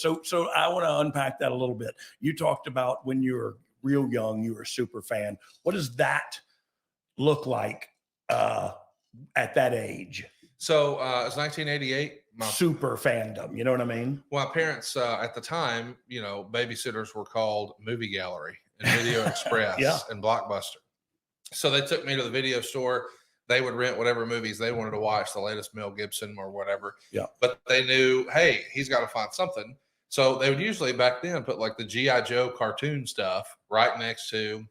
So I want to unpack that a little bit. You talked about when you were real young, you were a super fan. What does that look like at that age? So it was 1988. Super fandom, you know what I mean? My parents at the time, babysitters were called Movie Gallery and Video Express and Blockbuster. So they took me to the video store. They would rent whatever movies they wanted to watch, the latest Mel Gibson or whatever. Yeah. But they knew, hey, he's got to find something. So they would usually back then put like the G.I. Joe cartoon stuff right next to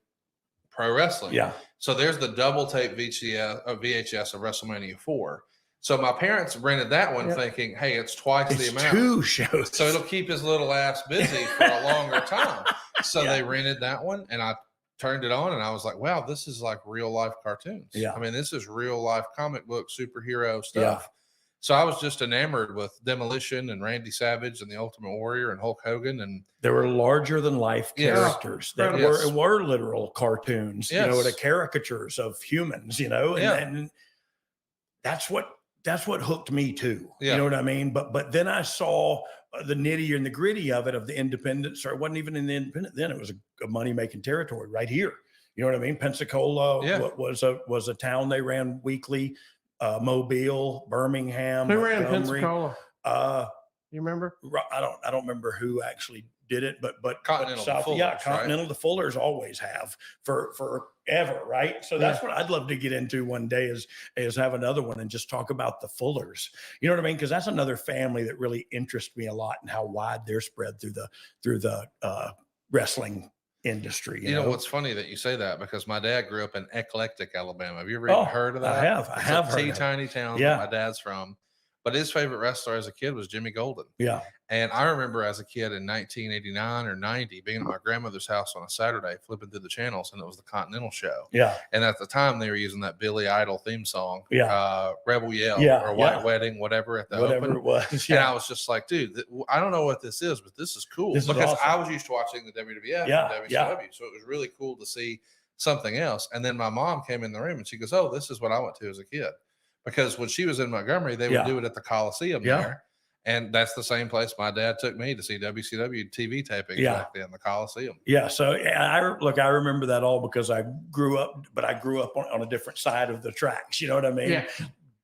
pro wrestling. Yeah. So there's the double tape VHS of WrestleMania 4. So my parents rented that one thinking, hey, it's twice the amount. 2 shows. So it'll keep his little ass busy for a longer time. So they rented that one, and I turned it on, and I was like, wow, this is like real life cartoons. Yeah. I mean, this is real life comic book superhero stuff. Yeah. So I was just enamored with Demolition and Randy Savage and the Ultimate Warrior and Hulk Hogan. And there were larger than life characters that were literal cartoons, the caricatures of humans, and that's what hooked me too. You know what I mean? But then I saw the nitty and the gritty of it, of the independence, or it wasn't even in the independent then. It was a money-making territory right here. You know what I mean? Pensacola was a town they ran weekly. Mobile, Birmingham. Who ran Pensacola? You remember? I don't remember who actually did it, but Continental, South, the Fullers, Continental, the Fullers always have for forever, right? So that's what I'd love to get into one day is have another one and just talk about the Fullers. You know what I mean? Because that's another family that really interests me a lot, and how wide they're spread through the wrestling industry. You know what's funny that you say that, because my dad grew up in Eclectic, Alabama. Have you ever heard of that? I have heard a tiny town that my dad's from. But his favorite wrestler as a kid was Jimmy Golden. Yeah. And I remember as a kid in 1989 or 90 being at my grandmother's house on a Saturday, flipping through the channels, and it was the Continental Show. Yeah. And at the time they were using that Billy Idol theme song, Rebel Yell or White Wedding, whatever at the open. It was. And I was just like, dude, I don't know what this is, but this is cool. Because awesome. I was used to watching the WWF and WCW. So it was really cool to see something else. And then my mom came in the room and she goes, oh, this is what I went to as a kid. Because when she was in Montgomery, they would do it at the Coliseum there. And that's the same place my dad took me to see WCW TV taping back then, the Coliseum. Yeah. So I remember that all because I grew up on a different side of the tracks. You know what I mean? Yeah.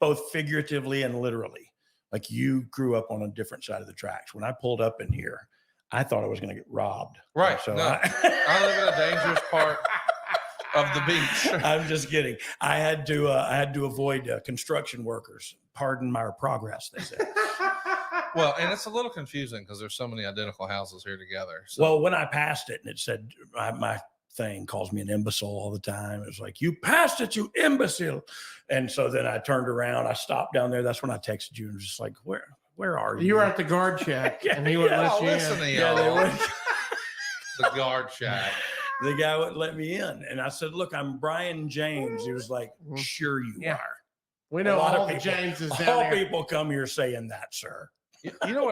Both figuratively and literally. Like, you grew up on a different side of the tracks. When I pulled up in here, I thought I was going to get robbed. Right. So I live in a dangerous part of the beach. I'm just kidding. I had to avoid construction workers. Pardon my progress, they said. Well, and it's a little confusing because there's so many identical houses here together. So. Well, when I passed it and it said, my thing calls me an imbecile all the time. It was like, you passed it, you imbecile. And so then I turned around, I stopped down there. That's when I texted you and was just like, where are you? You were at the guard shack and he wouldn't let you in. They would. The guard shack. The guy wouldn't let me in. And I said, look, I'm Brian James. He was like, sure you are. We know all the Jameses down there. All people come here saying that, sir. You know what?